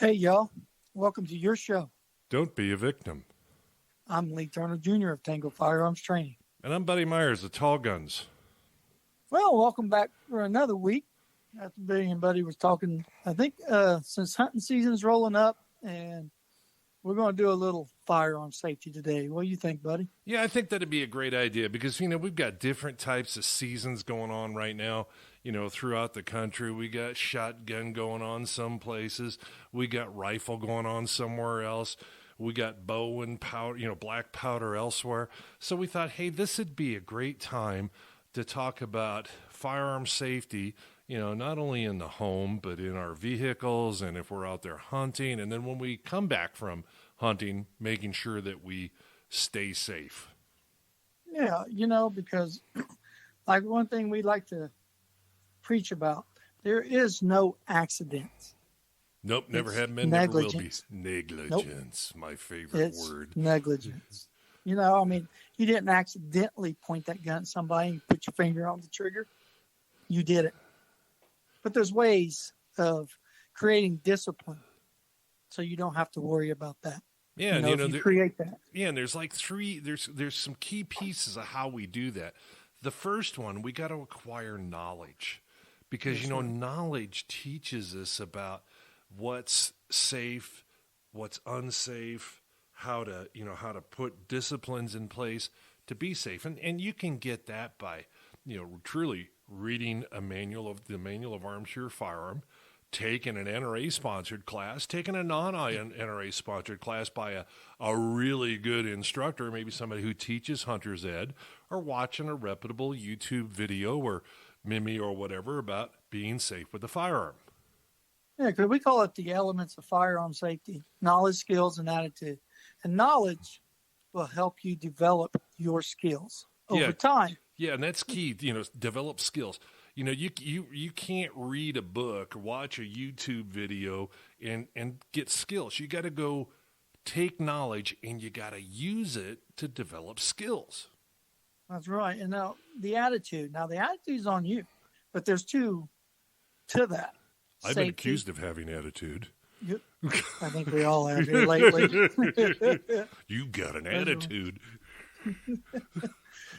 Hey, y'all. Welcome to your show. Don't be a victim. I'm Lee Turner Jr. of Tango Firearms Training. And I'm Buddy Myers of Tall Guns. Well, welcome back for another week. After Billy and Buddy was talking, I think since hunting season's rolling up, and we're going to do a little firearm safety today. What do you think, Buddy? Yeah, I think that'd be a great idea because, we've got different types of seasons going on right now, throughout the country. We got shotgun going on some places. We got rifle going on somewhere else. We got bow and powder, black powder elsewhere. So we thought, hey, this would be a great time to talk about firearm safety, not only in the home, but in our vehicles and if we're out there hunting. And then when we come back from hunting, making sure that we stay safe. Yeah, because like one thing we like to preach about, there is no accidents. Nope, never have been, never will be. Negligence, nope. My favorite word. Negligence. You didn't accidentally point that gun at somebody and put your finger on the trigger. You did it. But there's ways of creating discipline so you don't have to worry about that. Yeah, and you create that. Yeah, and there's like there's some key pieces of how we do that. The first one, we got to acquire knowledge because, knowledge teaches us about what's safe, what's unsafe, how to put disciplines in place to be safe. And you can get that by, truly reading the manual of arms to your firearm, taking an NRA-sponsored class, taking a non-NRA-sponsored class by a really good instructor, maybe somebody who teaches hunter's ed, or watching a reputable YouTube video or Mimi or whatever about being safe with a firearm. Yeah, because we call it the elements of firearm safety: knowledge, skills, and attitude. And knowledge will help you develop your skills over time. Yeah, and that's key, develop skills. You can't read a book or watch a YouTube video and get skills. You got to go take knowledge and you got to use it to develop skills. That's right. And now the attitude's on you, but there's two to that. I've been accused of having attitude. I think we all have here lately. You got an attitude.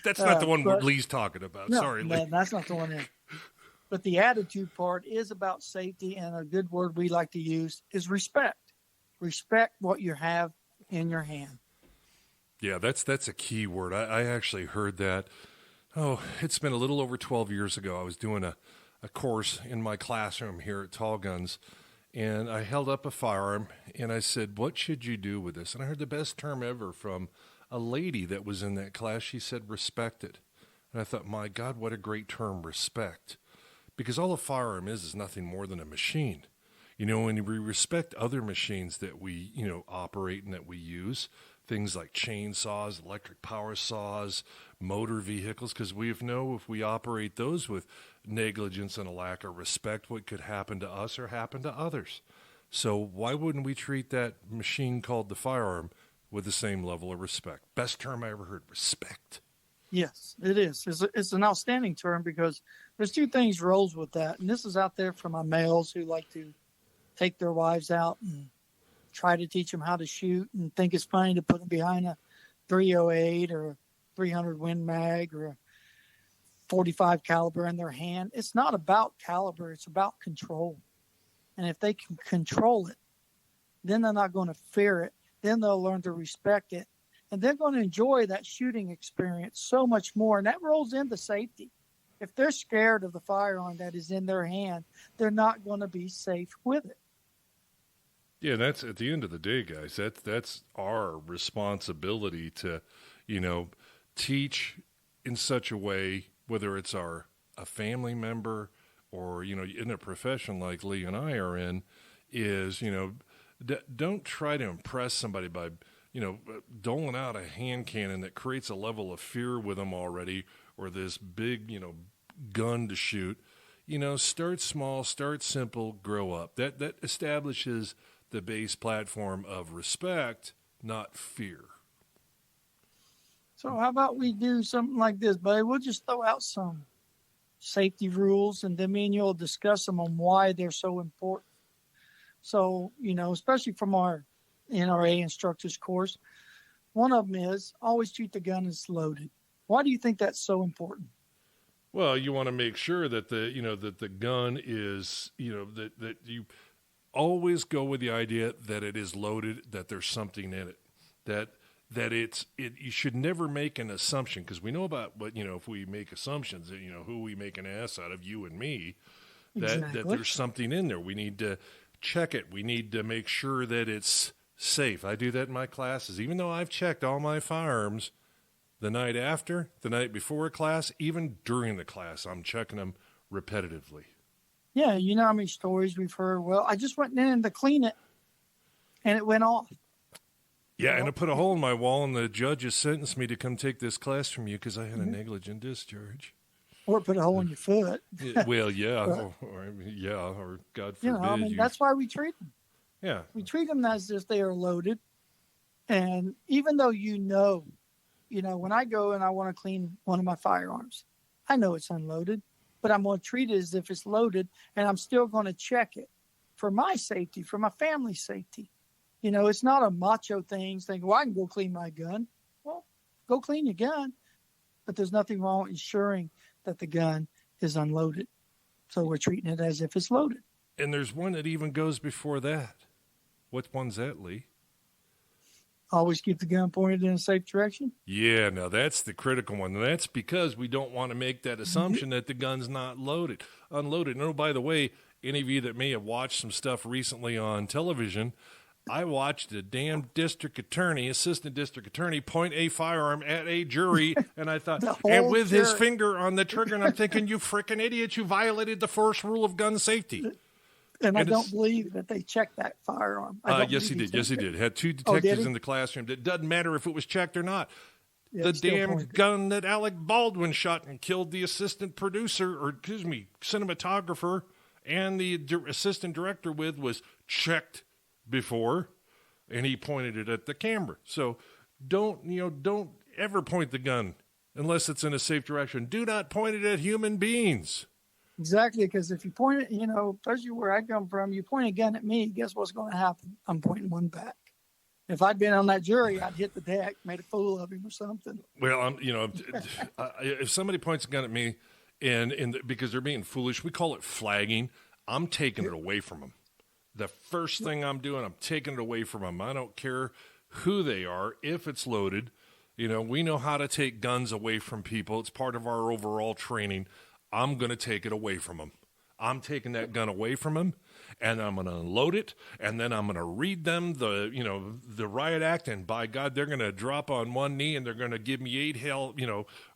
That's not the one Lee's talking about. No, Sorry, Lee. That's not the one there. But the attitude part is about safety, and a good word we like to use is respect. Respect what you have in your hand. Yeah, that's a key word. I actually heard that. Oh, it's been a little over 12 years ago. I was doing a course in my classroom here at Tall Guns, and I held up a firearm, and I said, what should you do with this? And I heard the best term ever from a lady that was in that class. She said, respect it. And I thought, my God, what a great term, respect. Because all a firearm is nothing more than a machine. When we respect other machines that we, operate and that we use, things like chainsaws, electric power saws, motor vehicles, because we know if we operate those with negligence and a lack of respect, what could happen to us or happen to others. So why wouldn't we treat that machine called the firearm with the same level of respect? Best term I ever heard, respect. Yes, it is. It's an outstanding term because there's two things rolls with that. And this is out there for my males who like to take their wives out and try to teach them how to shoot and think it's funny to put them behind a 308 or a 300 Win Mag or a 45 caliber in their hand. It's not about caliber. It's about control. And if they can control it, then they're not going to fear it. Then they'll learn to respect it. And they're going to enjoy that shooting experience so much more. And that rolls into safety. If they're scared of the firearm that is in their hand, they're not going to be safe with it. Yeah, that's at the end of the day, guys. That's our responsibility to, teach in such a way, whether it's a family member or, in a profession like Lee and I are in, is, don't try to impress somebody by, doling out a hand cannon that creates a level of fear with them already, or this big, gun to shoot. Start small, start simple, grow up. That establishes the base platform of respect, not fear. So how about we do something like this, buddy? We'll just throw out some safety rules, and then me and you will discuss them on why they're so important. So, especially from our NRA instructors course, one of them is always treat the gun as loaded. Why do you think that's so important? Well, you want to make sure that the gun is, that you always go with the idea that it is loaded, that there's something in it, that you should never make an assumption, because we know about what, if we make assumptions, who we make an ass out of, you and me, that there's something in there. We need to check it. We need to make sure that it's safe. I do that in my classes. Even though I've checked all my firearms the night after, the night before a class, even during the class, I'm checking them repetitively. Yeah, you know how many stories we've heard? Well, I just went in to clean it, and it went off. Yeah, and I put a hole in my wall, and the judge has sentenced me to come take this class from you because I had a negligent discharge. Or put a hole in your foot. Well, yeah, or God forbid. That's why we treat them. Yeah. We treat them as if they are loaded. And even though when I go and I want to clean one of my firearms, I know it's unloaded, but I'm going to treat it as if it's loaded, and I'm still going to check it for my safety, for my family's safety. It's not a macho thing saying, well, I can go clean my gun. Well, go clean your gun. But there's nothing wrong with ensuring that the gun is unloaded. So we're treating it as if it's loaded. And there's one that even goes before that. What one's that, Lee? Always keep the gun pointed in a safe direction? Yeah, now that's the critical one. And that's because we don't want to make that assumption that the gun's not unloaded. And oh, by the way, any of you that may have watched some stuff recently on television, I watched a damn assistant district attorney, point a firearm at a jury, and I thought, and with his finger on the trigger, and I'm thinking, you freaking idiots, you violated the first rule of gun safety. And I don't believe that they checked that firearm. Yes, he did. Yes, he did. Had two detectives in the classroom. It doesn't matter if it was checked or not. Yeah, the damn gun that Alec Baldwin shot and killed the cinematographer and the assistant director with was checked before, and he pointed it at the camera. So don't ever point the gun unless it's in a safe direction. Do not point it at human beings. Exactly, because if you point it, especially where I come from, you point a gun at me, guess what's going to happen? I'm pointing one back. If I'd been on that jury, I'd hit the deck, made a fool of him or something. Well, if somebody points a gun at me because they're being foolish, we call it flagging. I'm taking it away from them. The first thing I'm doing, I'm taking it away from them. I don't care who they are, if it's loaded. We know how to take guns away from people. It's part of our overall training. I'm going to take it away from them. I'm taking that gun away from them, and I'm going to unload it, and then I'm going to read them the riot act, and by God, they're going to drop on one knee, and they're going to give me 8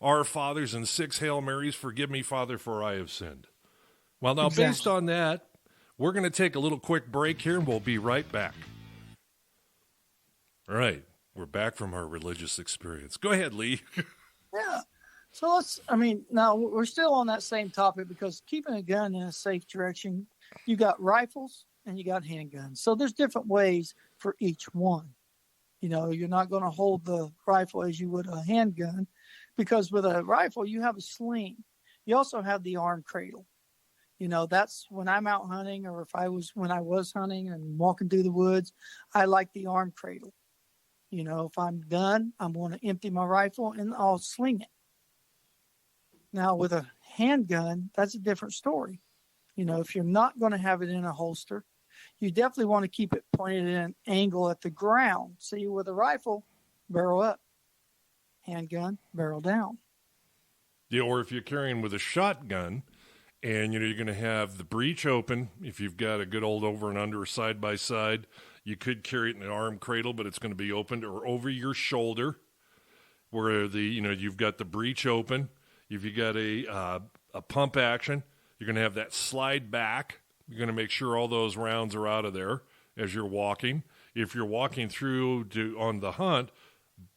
Our Fathers and 6 Hail Marys, forgive me, Father, for I have sinned. Well, now, Based on that, we're going to take a little quick break here, and we'll be right back. All right, we're back from our religious experience. Go ahead, Lee. Yeah. So now we're still on that same topic, because keeping a gun in a safe direction, you got rifles and you got handguns. So there's different ways for each one. You're not going to hold the rifle as you would a handgun, because with a rifle, you have a sling. You also have the arm cradle. That's when I'm out hunting, or when I was hunting and walking through the woods, I like the arm cradle. If I'm done, I'm going to empty my rifle and I'll sling it. Now, with a handgun, that's a different story. If you're not going to have it in a holster, you definitely want to keep it pointed at an angle at the ground. See, with a rifle, barrel up. Handgun, barrel down. Yeah, or if you're carrying with a shotgun, and you're going to have the breech open, if you've got a good old over and under side by side, you could carry it in an arm cradle, but it's going to be opened or over your shoulder, where you've got the breech open. If you got a pump action, you're going to have that slide back. You're going to make sure all those rounds are out of there as you're walking. If you're walking through on the hunt,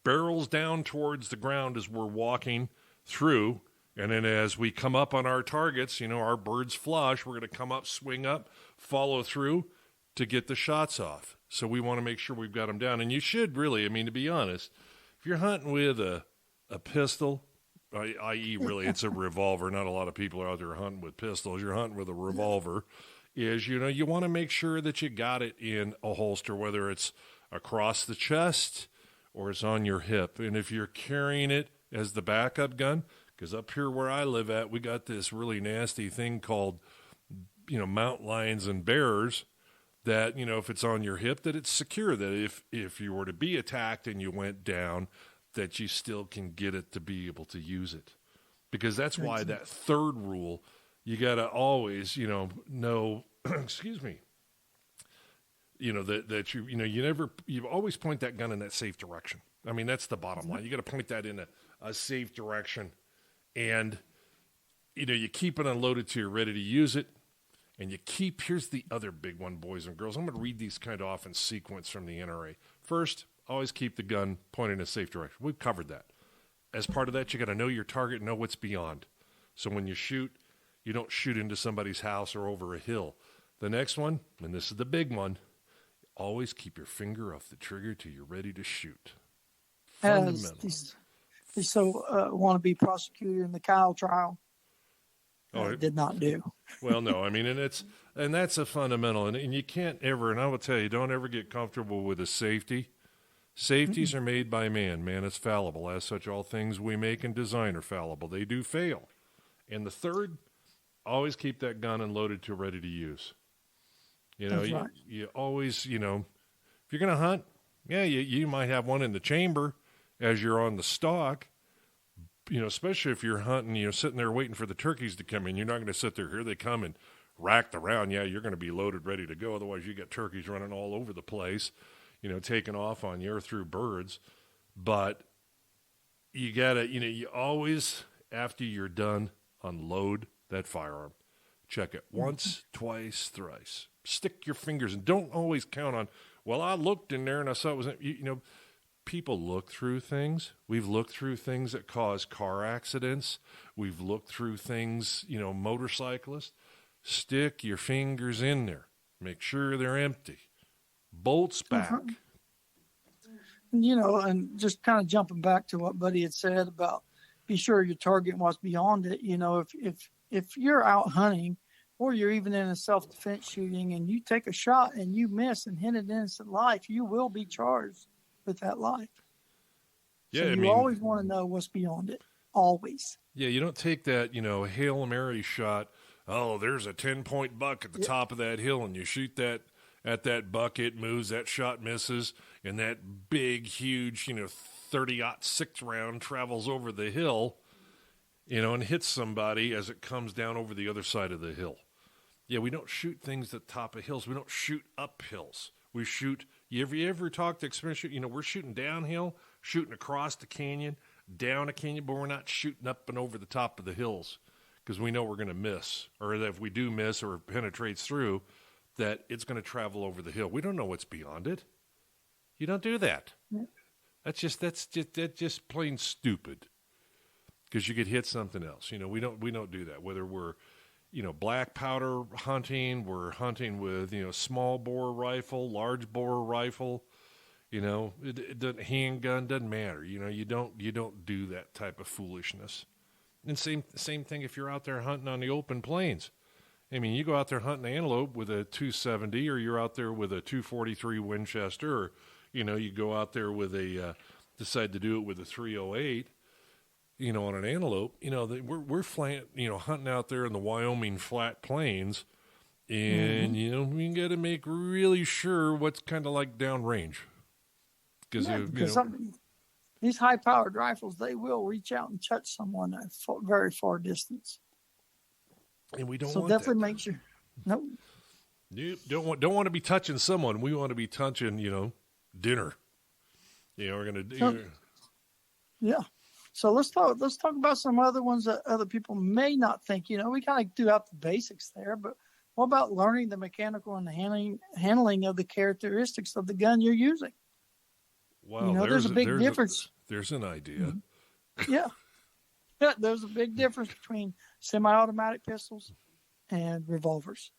barrels down towards the ground as we're walking through. And then as we come up on our targets, our bird's flush, we're going to come up, swing up, follow through to get the shots off. So we want to make sure we've got them down. And you should really, to be honest, if you're hunting with a pistol, i.e. really it's a revolver, not a lot of people are out there hunting with pistols. You're hunting with a revolver. is, you want to make sure that you got it in a holster, whether it's across the chest or it's on your hip. And if you're carrying it as the backup gun, because up here where I live at, we got this really nasty thing called, mountain lions and bears that, if it's on your hip, that it's secure, that if you were to be attacked and you went down, that you still can get it to be able to use it. Because that's why that third rule, you got to always, know, excuse me, that you always point that gun in that safe direction. I mean, that's the bottom line. You got to point that in a safe direction. And, you keep it unloaded till you're ready to use it. And here's the other big one, boys and girls. I'm going to read these kind of off in sequence from the NRA. First, always keep the gun pointed in a safe direction. We've covered that. As part of that, you got to know your target, know what's beyond. So when you shoot, you don't shoot into somebody's house or over a hill. The next one, and this is the big one, always keep your finger off the trigger till you're ready to shoot. Fundamental. These wannabe prosecutor in the Kyle trial did not do. Well, no, I mean, and that's a fundamental, and you can't ever, and I will tell you, don't ever get comfortable with a safety. Safeties are made by man. Man is fallible. As such, all things we make and design are fallible. They do fail. And the third, always keep that gun unloaded till ready to use. You always, if you're going to hunt, you might have one in the chamber as you're on the stalk, especially if you're hunting, sitting there waiting for the turkeys to come in. You're not going to sit there. Here they come and rack the round. Yeah, you're going to be loaded, ready to go. Otherwise, you get turkeys running all over the place, taking off on you or through birds. But you got to, you always, after you're done, unload that firearm. Check it once, twice, thrice. Stick your fingers and don't always count on, well, I looked in there and I saw it was, people look through things. We've looked through things that cause car accidents. We've looked through things, motorcyclists. Stick your fingers in there. Make sure they're empty. Bolts back. And just kind of jumping back to what Buddy had said about be sure your target and what's beyond it. If you're out hunting or you're even in a self-defense shooting and you take a shot and you miss and hit an innocent life, you will be charged with that life. Yeah, so you always want to know what's beyond it. Always. Yeah, you don't take that, Hail Mary shot. Oh, there's a 10-point buck at the top of that hill, and you shoot that at that buck, it moves, that shot misses, and that big, huge, 30-06 round travels over the hill, and hits somebody as it comes down over the other side of the hill. Yeah, we don't shoot things at the top of hills. We don't shoot up hills. We shoot. You ever talk to experience? We're shooting downhill, shooting across the canyon, down a canyon, but we're not shooting up and over the top of the hills because we know we're going to miss, or that if we do miss or it penetrates through, that it's going to travel over the hill. We don't know what's beyond it. You don't do that. Yeah. That's just plain stupid because you could hit something else. We don't do that. Whether we're black powder hunting, we're hunting with, small bore rifle, large bore rifle, it doesn't, handgun, doesn't matter. You don't do that type of foolishness. And same thing if you're out there hunting on the open plains. I mean, you go out there hunting antelope with a 270 or you're out there with a 243 Winchester or, you go out there with decide to do it with a 308. On an antelope, we're hunting out there in the Wyoming flat plains, and we got to make really sure what's kind of like downrange, because these high-powered rifles, they will reach out and touch someone at a very far distance, and we don't. So want definitely that. Make sure. Nope. You don't want to be touching someone. We want to be touching, dinner. We're gonna do. Yeah. So let's talk about some other ones that other people may not think. We kind of threw out the basics there, but what about learning the mechanical and the handling of the characteristics of the gun you're using? Wow, there's a big difference. There's an idea. Yeah. There's a big difference between semi-automatic pistols and revolvers.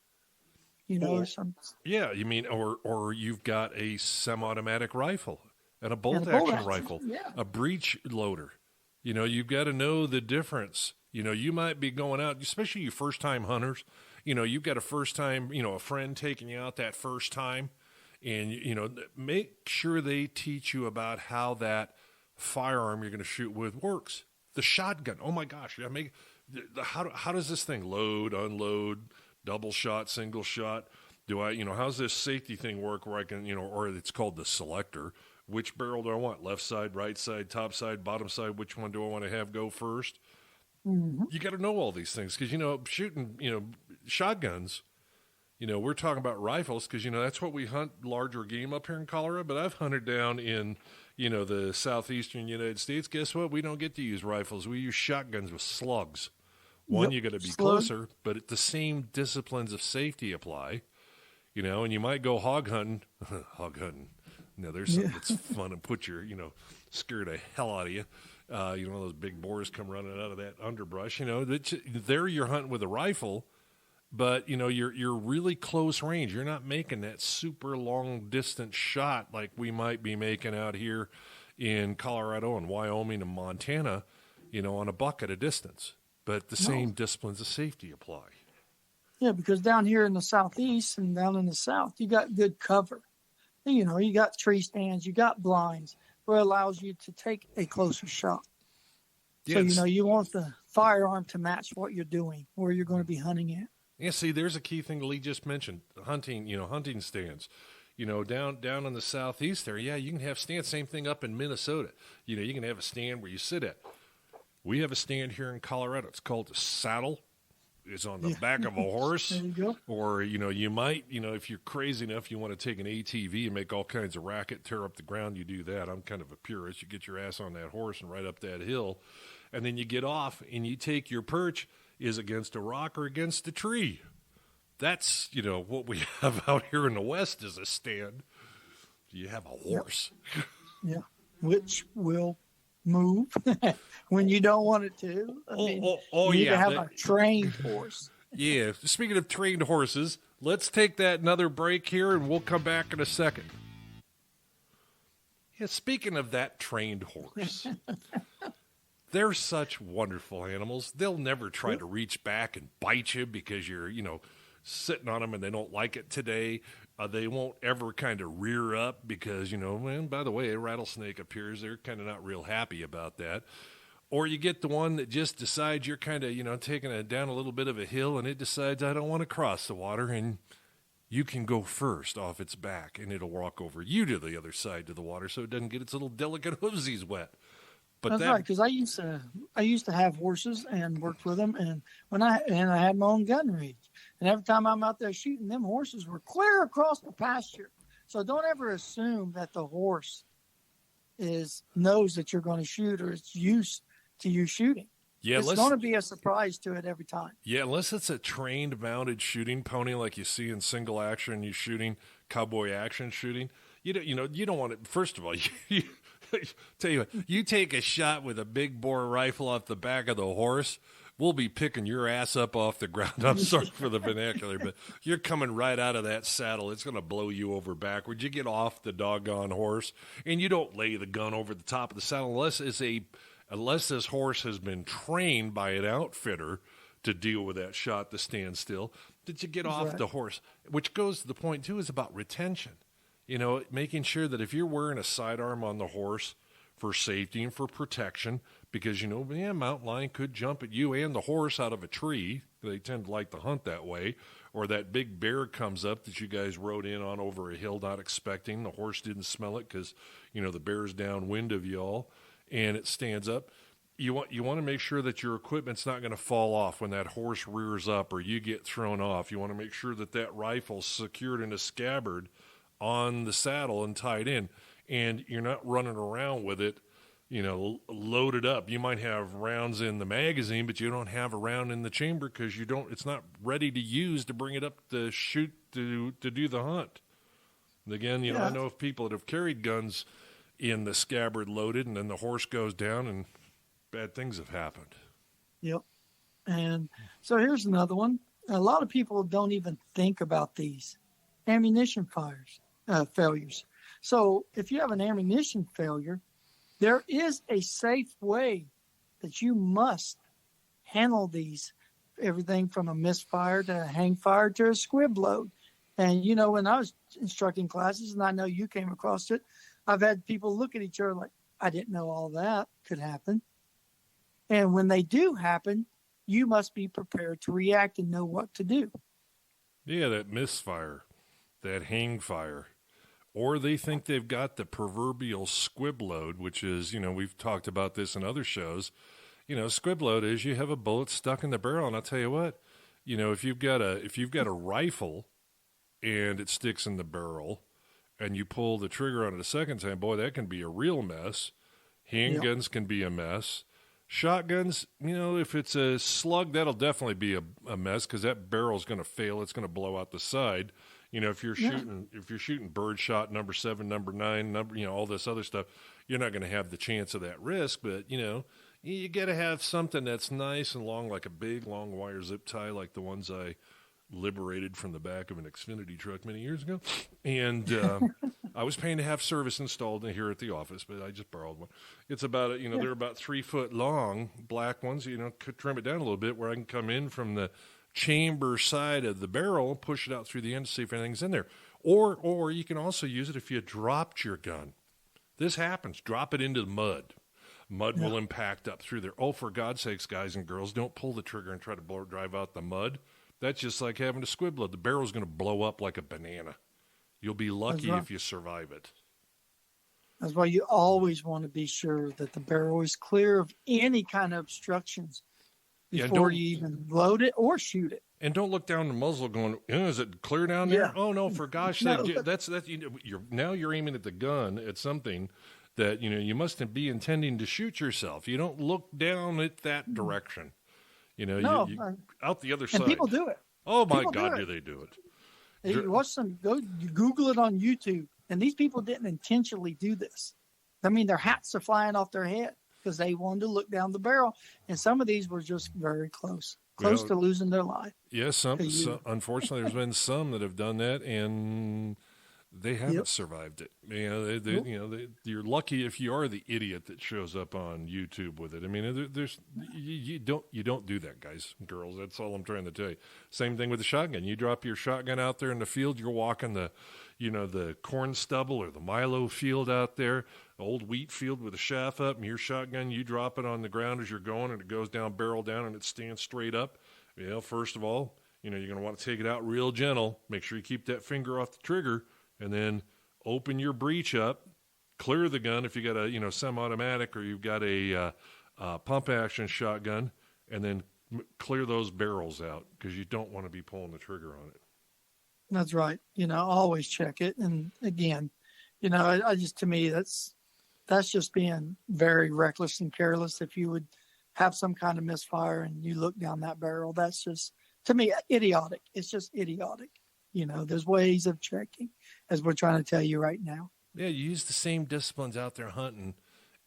Yeah, you mean, or you've got a semi-automatic rifle and a bolt-action rifle, a breech loader. You've got to know the difference. You might be going out, especially you first-time hunters, you've got a first time, a friend taking you out that first time, and, make sure they teach you about how that firearm you're going to shoot with works. The shotgun. Oh my gosh. How does this thing load, unload, double shot, single shot? How's this safety thing work where I can, or it's called the selector. Which barrel do I want? Left side, right side, top side, bottom side? Which one do I want to have go first? Mm-hmm. You got to know all these things because, shooting, shotguns, we're talking about rifles because, that's what we hunt larger game up here in Colorado. But I've hunted down in, the southeastern United States. Guess what? We don't get to use rifles. We use shotguns with slugs. One, you got to be closer, but the same disciplines of safety apply, and you might go hog hunting. Hog hunting. There's something that's fun and put your, scare the hell out of you. Those big boars come running out of that underbrush. There you're hunting with a rifle, but you're really close range. You're not making that super long distance shot like we might be making out here in Colorado and Wyoming and Montana, on a buck at a distance. But the same disciplines of safety apply. Yeah, because down here in the southeast and down in the south, you got good cover. You got tree stands, you got blinds, where it allows you to take a closer shot. Yes. So, you want the firearm to match what you're doing, where you're going to be hunting at. Yeah, see, there's a key thing Lee just mentioned, hunting stands. Down in the southeast there, you can have stands. Same thing up in Minnesota. You can have a stand where you sit at. We have a stand here in Colorado. It's called a saddle. It's on the back of a horse. There you go. Or, you might, if you're crazy enough, you want to take an ATV and make all kinds of racket, tear up the ground, you do that. I'm kind of a purist. You get your ass on that horse and ride up that hill. And then you get off and you take your perch is against a rock or against a tree. That's, what we have out here in the West is a stand. You have a horse. Yeah, which will move when you don't want it to. You need to have a trained horse. Yeah. Speaking of trained horses, let's take that another break here, and we'll come back in a second. Yeah. Speaking of that trained horse, they're such wonderful animals. They'll never try to reach back and bite you because you're, sitting on them and they don't like it today. They won't ever kind of rear up because, by the way, a rattlesnake appears. They're kind of not real happy about that. Or you get the one that just decides you're kind of, taking it down a little bit of a hill and it decides I don't want to cross the water, and you can go first off its back and it'll walk over you to the other side to the water so it doesn't get its little delicate hoofsies wet. But that's right, because I used to have horses and worked with them, and I had my own gun range, and every time I'm out there shooting, them horses were clear across the pasture. So don't ever assume that the horse knows that you're going to shoot or it's used to you shooting. Yeah, it's going to be a surprise to it every time. Yeah, unless it's a trained mounted shooting pony like you see in single action, you shooting cowboy action shooting. You don't want it. First of all, tell you what, you take a shot with a big bore rifle off the back of the horse, we'll be picking your ass up off the ground. I'm sorry for the vernacular, but you're coming right out of that saddle. It's going to blow you over backwards. You get off the doggone horse, and you don't lay the gun over the top of the saddle unless this horse has been trained by an outfitter to deal with that shot to stand still. Did you get off the horse? Which goes to the point, too, is about retention. Making sure that if you're wearing a sidearm on the horse for safety and for protection, because, mountain lion could jump at you and the horse out of a tree. They tend to like to hunt that way. Or that big bear comes up that you guys rode in on over a hill not expecting. The horse didn't smell it because, the bear's downwind of y'all, and it stands up. You want to make sure that your equipment's not going to fall off when that horse rears up or you get thrown off. You want to make sure that rifle's secured in a scabbard on the saddle and tied in, and you're not running around with it, loaded up. You might have rounds in the magazine, but you don't have a round in the chamber because it's not ready to use to bring it up to shoot to do the hunt. And again, I know of people that have carried guns in the scabbard loaded, and then the horse goes down and bad things have happened. Yep. And so here's another one. A lot of people don't even think about these ammunition failures. So if you have an ammunition failure, there is a safe way that you must handle these everything from a misfire to a hang fire to a squib load. And, when I was instructing classes, and I know you came across it, I've had people look at each other like, I didn't know all that could happen. And when they do happen, you must be prepared to react and know what to do. Yeah, that misfire, that hang fire. Or they think they've got the proverbial squib load, which is, we've talked about this in other shows. Squib load is you have a bullet stuck in the barrel, and I'll tell you what, if you've got a rifle and it sticks in the barrel, and you pull the trigger on it a second time, boy, that can be a real mess. Handguns can be a mess. Shotguns, if it's a slug, that'll definitely be a mess because that barrel's going to fail. It's going to blow out the side. If you're shooting bird shot number 7, number 9, all this other stuff, you're not going to have the chance of that risk. But you got to have something that's nice and long, like a big long wire zip tie, like the ones I liberated from the back of an Xfinity truck many years ago. And I was paying to have service installed here at the office, but I just borrowed one. It's about, they're about 3 foot long, black ones. Could trim it down a little bit where I can come in from the chamber side of the barrel, push it out through the end to see if anything's in there. Or you can also use it if you dropped your gun. This happens. Drop it into the mud. Mud will impact up through there. Oh, for God's sakes, guys and girls, don't pull the trigger and try to drive out the mud. That's just like having a squib load. The barrel's going to blow up like a banana. You'll be lucky if you survive it. That's why you always want to be sure that the barrel is clear of any kind of obstructions before you even load it or shoot it. And don't look down the muzzle going, is it clear down there? Yeah. Oh, no, for gosh sake. You're aiming at the gun at something that, you must be intending to shoot yourself. You don't look down at that direction. Out the other side. And people do it. Oh, my God, do they do it. You watch you Google it on YouTube, and these people didn't intentionally do this. I mean, their hats are flying off their head because they wanted to look down the barrel, and some of these were just very close to losing their life. Yes, unfortunately, there's been some that have done that, and they haven't survived it. You're lucky if you are the idiot that shows up on YouTube with it. I mean, you don't do that, guys and girls. That's all I'm trying to tell you. Same thing with the shotgun. You drop your shotgun out there in the field. You're walking the corn stubble or the Milo field out there, old wheat field with a shaft up, and your shotgun, you drop it on the ground as you're going, and it goes down, barrel down, and it stands straight up. First of all, you're going to want to take it out real gentle. Make sure you keep that finger off the trigger. And then open your breech up, clear the gun if you got a semi-automatic or you've got a pump action shotgun, and then clear those barrels out because you don't want to be pulling the trigger on it. That's right. Always check it. And again, to me that's just being very reckless and careless. If you would have some kind of misfire and you look down that barrel, that's just, to me, idiotic. It's just idiotic. There's ways of checking, as we're trying to tell you right now. Yeah, you use the same disciplines out there hunting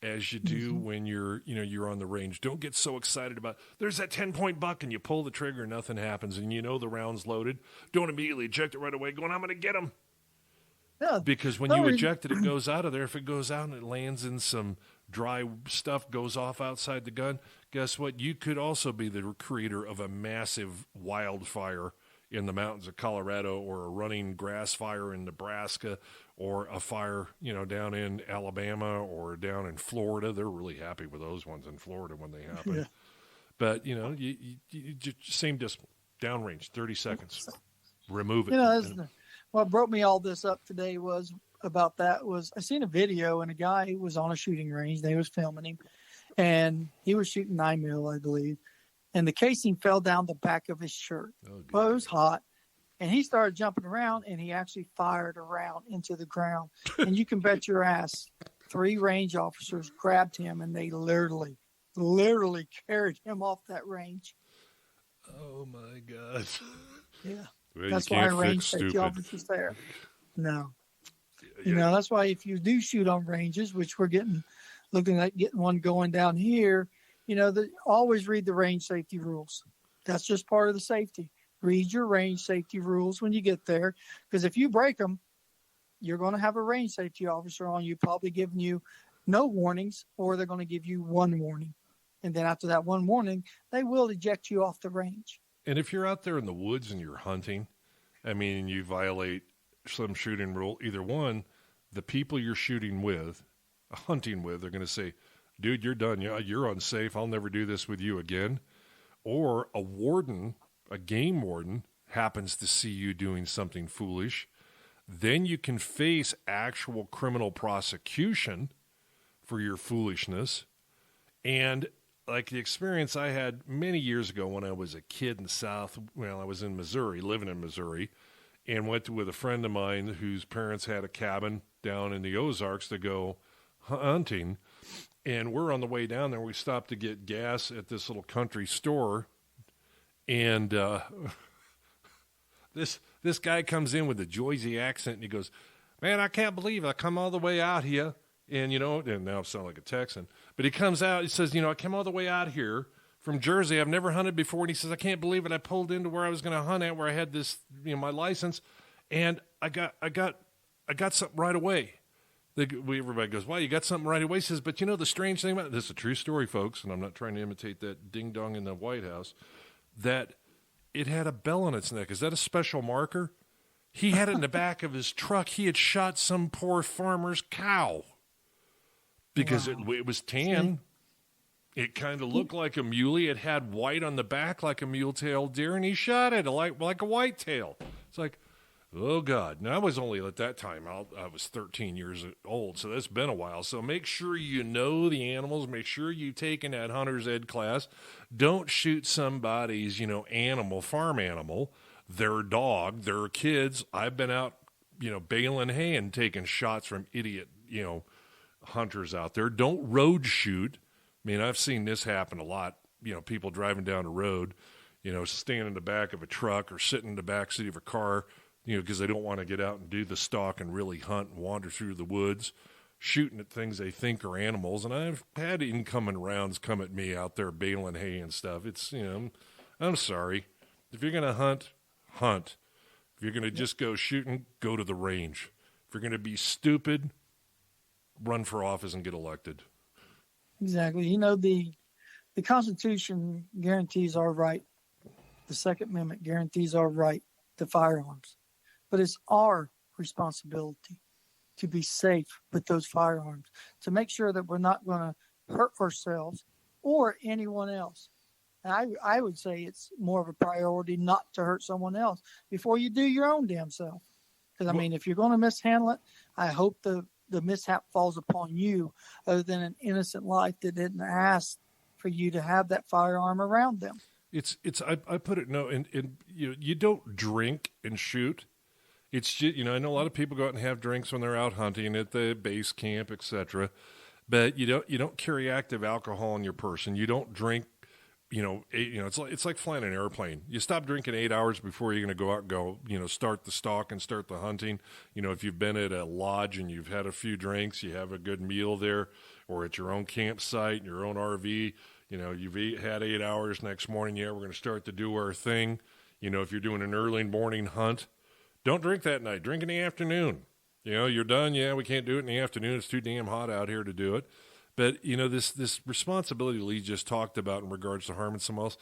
as you do when you're on the range. Don't get so excited about, there's that 10-point buck, and you pull the trigger, nothing happens, and the round's loaded. Don't immediately eject it right away going, I'm going to get him. Yeah, because when you eject it, it goes out of there. If it goes out and it lands in some dry stuff, goes off outside the gun, guess what? You could also be the creator of a massive wildfire in the mountains of Colorado, or a running grass fire in Nebraska, or a fire, down in Alabama or down in Florida. They're really happy with those ones in Florida when they happen. Yeah. But, you just same discipline, downrange, 30 seconds, remove it. What brought me all this up today was I seen a video, and a guy was on a shooting range. They was filming him, and he was shooting 9mm, I believe. And the casing fell down the back of his shirt. Well, it was hot. And he started jumping around, and he actually fired a round into the ground. And you can bet your ass 3 range officers grabbed him, and they literally carried him off that range. Oh, my God. Yeah. Well, that's why range safety officers there. No. Yeah. That's why if you do shoot on ranges, which we're looking at getting one going down here, always read the range safety rules. That's just part of the safety. Read your range safety rules when you get there, because if you break them, you're going to have a range safety officer on you, probably giving you no warnings, or they're going to give you 1 warning. And then after that 1 warning, they will eject you off the range. And if you're out there in the woods and you're hunting, I mean, you violate some shooting rule. Either one, the people you're shooting with, hunting with, are going to say, dude, you're done. You're unsafe. I'll never do this with you again. Or a warden, a game warden, happens to see you doing something foolish. Then you can face actual criminal prosecution for your foolishness. And like the experience I had many years ago when I was a kid in the South, well, I was in Missouri, living in Missouri, and went with a friend of mine whose parents had a cabin down in the Ozarks to go hunting. And we're on the way down there. We stopped to get gas at this little country store. And this guy comes in with a Jersey accent, and he goes, man, I can't believe I come all the way out here. And, and now I sound like a Texan. But he comes out, he says, I came all the way out here from Jersey. I've never hunted before. And he says, I can't believe it. I pulled into where I was going to hunt at, where I had this, my license. And I got something right away. Everybody goes, wow, you got something right away. He says, but the strange thing about it, this is a true story, folks, and I'm not trying to imitate that ding-dong in the White House, that it had a bell on its neck. Is that a special marker? He had it in the back of his truck. He had shot some poor farmer's cow because it was tan. It kind of looked like a muley. It had white on the back like a mule-tailed deer, and he shot it like a whitetail. It's like, oh, God. Now, I was only at that time, I was 13 years old, so that's been a while. So make sure you know the animals. Make sure you've taken that hunter's ed class. Don't shoot somebody's, farm animal, their dog, their kids. I've been out, baling hay and taking shots from idiot, hunters out there. Don't road shoot. I mean, I've seen this happen a lot. People driving down the road, standing in the back of a truck or sitting in the back seat of a car, because they don't want to get out and do the stalk and really hunt and wander through the woods, shooting at things they think are animals. And I've had incoming rounds come at me out there baling hay and stuff. It's, I'm sorry. If you're going to hunt, hunt. If you're going to just go shooting, go to the range. If you're going to be stupid, run for office and get elected. Exactly. The Constitution guarantees our right. The Second Amendment guarantees our right to firearms. But it's our responsibility to be safe with those firearms, to make sure that we're not going to hurt ourselves or anyone else. And I would say it's more of a priority not to hurt someone else before you do your own damn self. Because, if you're going to mishandle it, I hope the mishap falls upon you other than an innocent life that didn't ask for you to have that firearm around them. I put it, and you don't drink and shoot. It's just, I know a lot of people go out and have drinks when they're out hunting at the base camp, etc. But you don't carry active alcohol in your person. You don't drink, it's like flying an airplane. You stop drinking 8 hours before you're going to go out and go, start the stalk and start the hunting. If you've been at a lodge and you've had a few drinks, you have a good meal there, or at your own campsite, your own RV, you've had 8 hours next morning. Yeah, we're going to start to do our thing. If you're doing an early morning hunt, don't drink that night. Drink in the afternoon. You're done. Yeah, we can't do it in the afternoon. It's too damn hot out here to do it. But, this responsibility Lee just talked about in regards to harming someone else,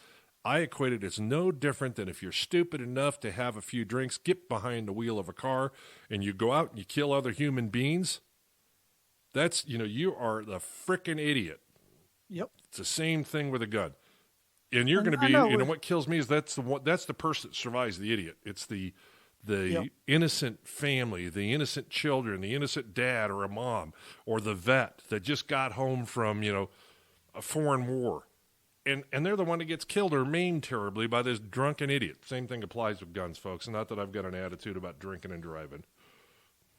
I equate it as no different than if you're stupid enough to have a few drinks, get behind the wheel of a car, and you go out and you kill other human beings. That's, you are the frickin' idiot. Yep. It's the same thing with a gun. And you're going to be, what kills me is that's the person that survives the idiot. It's the innocent family, the innocent children, the innocent dad or a mom, or the vet that just got home from, a foreign war. And they're the one that gets killed or maimed terribly by this drunken idiot. Same thing applies with guns, folks. Not that I've got an attitude about drinking and driving.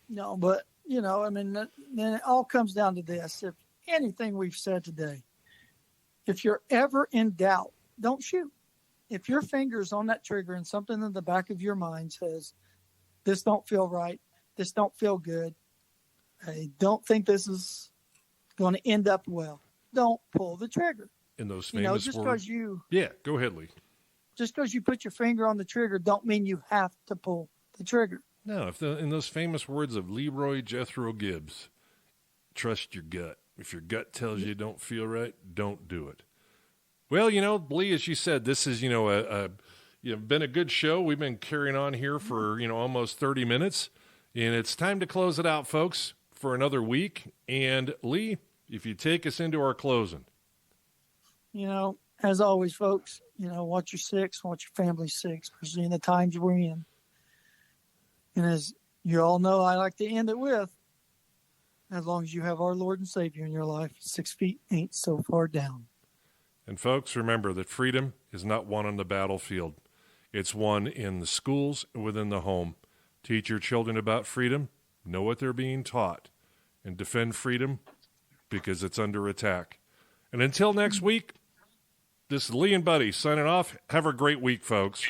No, but, then it all comes down to this. If anything we've said today, if you're ever in doubt, don't shoot. If your finger's on that trigger and something in the back of your mind says, this don't feel right, this don't feel good, I don't think this is going to end up well, don't pull the trigger. In those famous just words. because you... Yeah, go ahead, Lee. Just because you put your finger on the trigger don't mean you have to pull the trigger. No, in those famous words of Leroy Jethro Gibbs, trust your gut. If your gut tells you don't feel right, don't do it. Well, Lee, as you said, this is, You've been a good show. We've been carrying on here for, almost 30 minutes. And it's time to close it out, folks, for another week. And, Lee, if you take us into our closing. As always, folks, watch your six, watch your family six, especially in the times we're in. And as you all know, I like to end it with, as long as you have our Lord and Savior in your life, 6 feet ain't so far down. And, folks, remember that freedom is not won on the battlefield. It's won in the schools and within the home. Teach your children about freedom, know what they're being taught, and defend freedom because it's under attack. And until next week, this is Lee and Buddy signing off. Have a great week, folks.